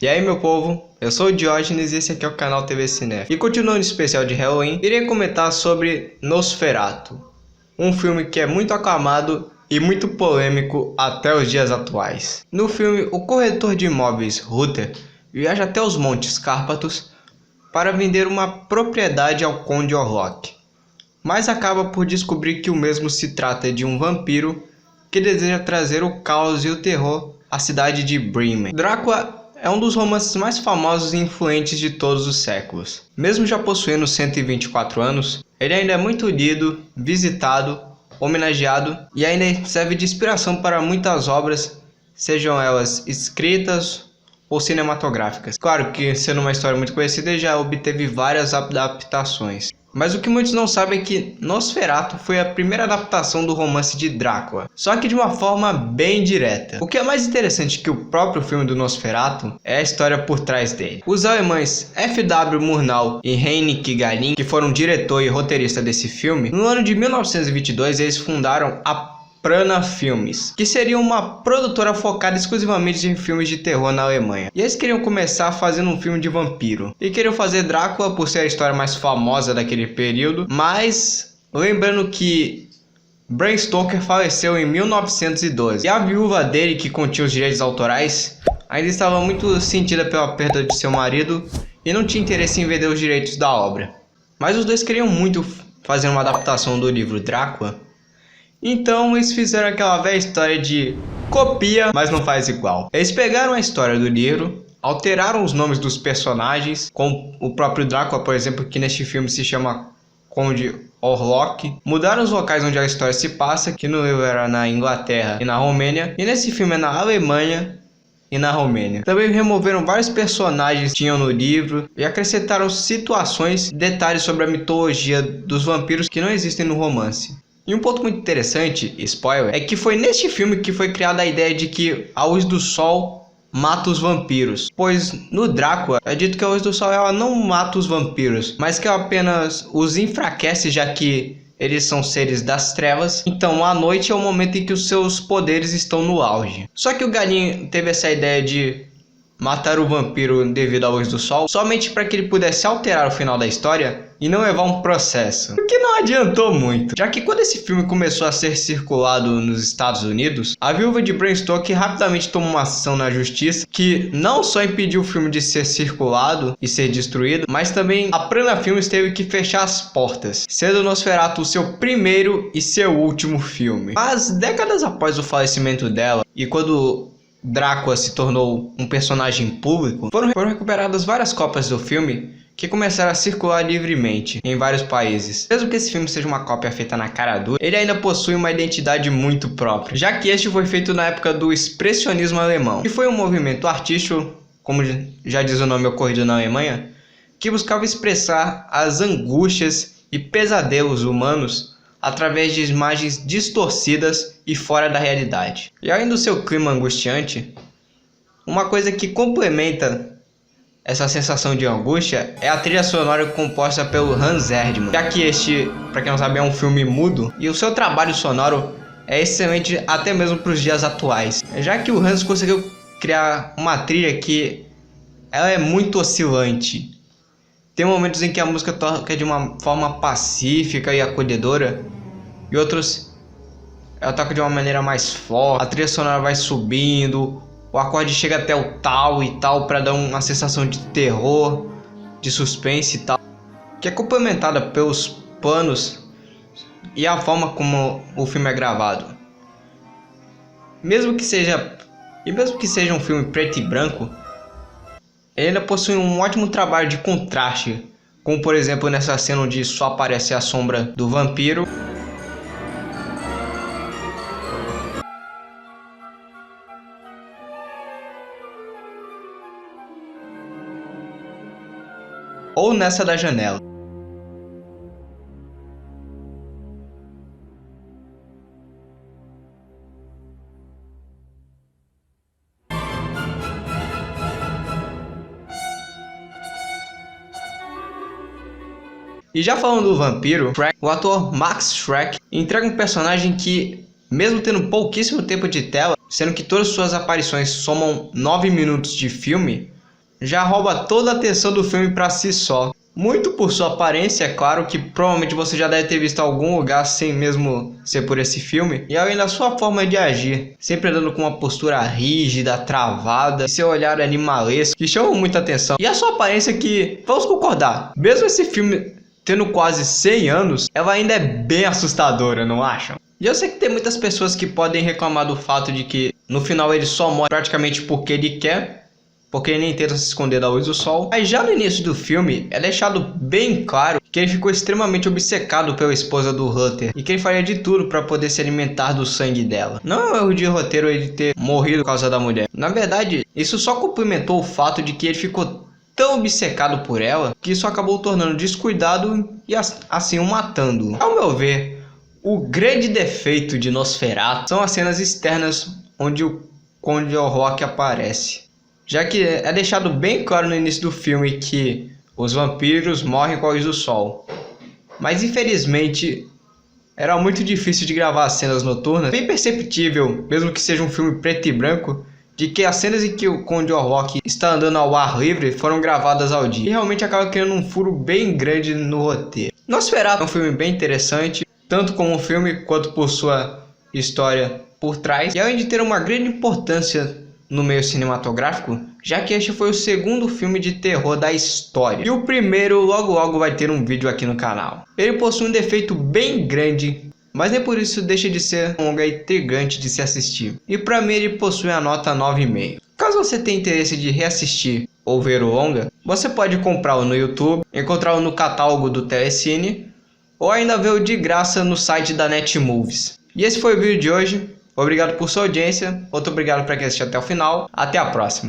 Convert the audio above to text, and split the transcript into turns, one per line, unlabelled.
E aí, meu povo, eu sou o Diógenes e esse aqui é o canal TV Cinef. E continuando o especial de Halloween, irei comentar sobre Nosferatu, um filme que é muito aclamado e muito polêmico até os dias atuais. No filme, o corretor de imóveis Ruther viaja até os Montes Cárpatos para vender uma propriedade ao Conde Orlok, mas acaba por descobrir que o mesmo se trata de um vampiro que deseja trazer o caos e o terror à cidade de Bremen. Drácula é um dos romances mais famosos e influentes de todos os séculos. Mesmo já possuindo 124 anos, ele ainda é muito lido, visitado, homenageado e ainda serve de inspiração para muitas obras, sejam elas escritas ou cinematográficas. Claro que, sendo uma história muito conhecida, ele já obteve várias adaptações. Mas o que muitos não sabem é que Nosferatu foi a primeira adaptação do romance de Drácula, só que de uma forma bem direta. O que é mais interessante que o próprio filme do Nosferatu é a história por trás dele. Os alemães F.W. Murnau e Heinrich Galling, que foram diretor e roteirista desse filme, no ano de 1922 eles fundaram a Prana Filmes, que seria uma produtora focada exclusivamente em filmes de terror na Alemanha. E eles queriam começar fazendo um filme de vampiro. E queriam fazer Drácula por ser a história mais famosa daquele período, mas lembrando que Bram Stoker faleceu em 1912. E a viúva dele, que continha os direitos autorais, ainda estava muito sentida pela perda de seu marido e não tinha interesse em vender os direitos da obra. Mas os dois queriam muito fazer uma adaptação do livro Drácula. Então eles fizeram aquela velha história de copia, mas não faz igual. Eles pegaram a história do livro, alteraram os nomes dos personagens, como o próprio Drácula, por exemplo, que neste filme se chama Conde Orlok. Mudaram os locais onde a história se passa, que no livro era na Inglaterra e na Romênia, e nesse filme é na Alemanha e na Romênia. Também removeram vários personagens que tinham no livro e acrescentaram situações e detalhes sobre a mitologia dos vampiros que não existem no romance. E um ponto muito interessante, spoiler, é que foi neste filme que foi criada a ideia de que a luz do sol mata os vampiros. Pois no Drácula é dito que a luz do sol ela não mata os vampiros, mas que ela apenas os enfraquece, já que eles são seres das trevas. Então a noite é o momento em que os seus poderes estão no auge. Só que o Galinho teve essa ideia de matar o vampiro devido à luz do sol somente para que ele pudesse alterar o final da história e não levar um processo, o que não adiantou muito, já que quando esse filme começou a ser circulado nos Estados Unidos, a viúva de Bram Stoker rapidamente tomou uma ação na justiça que não só impediu o filme de ser circulado e ser destruído, mas também a Prana Filmes teve que fechar as portas, sendo Nosferatu o seu primeiro e seu último filme. Mas décadas após o falecimento dela e quando Drácula se tornou um personagem público, foram recuperadas várias cópias do filme que começaram a circular livremente em vários países. Mesmo que esse filme seja uma cópia feita na cara dura, ele ainda possui uma identidade muito própria, já que este foi feito na época do expressionismo alemão, que foi um movimento artístico, como já diz o nome, ocorrido na Alemanha, que buscava expressar as angústias e pesadelos humanos através de imagens distorcidas e fora da realidade. E além do seu clima angustiante, uma coisa que complementa essa sensação de angústia é a trilha sonora composta pelo Hans Zimmer, já que este, para quem não sabe, é um filme mudo e o seu trabalho sonoro é excelente até mesmo para os dias atuais, já que o Hans conseguiu criar uma trilha que ela é muito oscilante. Tem momentos em que a música toca de uma forma pacífica e acolhedora, e outros ela toca de uma maneira mais forte, a trilha sonora vai subindo, o acorde chega até o tal e tal para dar uma sensação de terror, de suspense e tal, que é complementada pelos planos e a forma como o filme é gravado. Mesmo que seja um filme preto e branco, ele ainda possui um ótimo trabalho de contraste, como por exemplo nessa cena onde só aparece a sombra do vampiro. Ou nessa da janela. E já falando do vampiro, o ator Max Schreck entrega um personagem que, mesmo tendo pouquíssimo tempo de tela, sendo que todas suas aparições somam 9 minutos de filme, já rouba toda a atenção do filme pra si só. Muito por sua aparência, é claro, que provavelmente você já deve ter visto em algum lugar sem mesmo ser por esse filme. E além da sua forma de agir, sempre andando com uma postura rígida, travada, e seu olhar animalesco, que chama muita atenção. E a sua aparência que, vamos concordar, mesmo esse filme tendo quase 100 anos, ela ainda é bem assustadora, não acham? E eu sei que tem muitas pessoas que podem reclamar do fato de que no final ele só morre praticamente porque ele quer, porque ele nem tenta se esconder da luz do sol. Mas já no início do filme é deixado bem claro que ele ficou extremamente obcecado pela esposa do Hunter e que ele faria de tudo para poder se alimentar do sangue dela. Não é um erro de roteiro ele ter morrido por causa da mulher. Na verdade, isso só complementou o fato de que ele ficou tão obcecado por ela que isso acabou tornando descuidado e assim o matando. Ao meu ver, o grande defeito de Nosferatu são as cenas externas onde o Conde Orlok aparece, já que é deixado bem claro no início do filme que os vampiros morrem com a luz do sol. Mas infelizmente era muito difícil de gravar as cenas noturnas. Bem perceptível, mesmo que seja um filme preto e branco, de que as cenas em que o Conde Orlok está andando ao ar livre foram gravadas ao dia. E realmente acaba criando um furo bem grande no roteiro. Nosferatu é um filme bem interessante, tanto como filme quanto por sua história por trás. E além de ter uma grande importância no meio cinematográfico, já que este foi o segundo filme de terror da história. E o primeiro logo vai ter um vídeo aqui no canal. Ele possui um defeito bem grande, mas nem por isso deixa de ser um longa intrigante de se assistir. E para mim ele possui a nota 9,5. Caso você tenha interesse de reassistir ou ver o longa, você pode comprá-lo no YouTube, encontrá-lo no catálogo do Telecine, ou ainda ver-o de graça no site da Netmovies. E esse foi o vídeo de hoje. Obrigado por sua audiência. Muito obrigado para quem assistiu até o final. Até a próxima.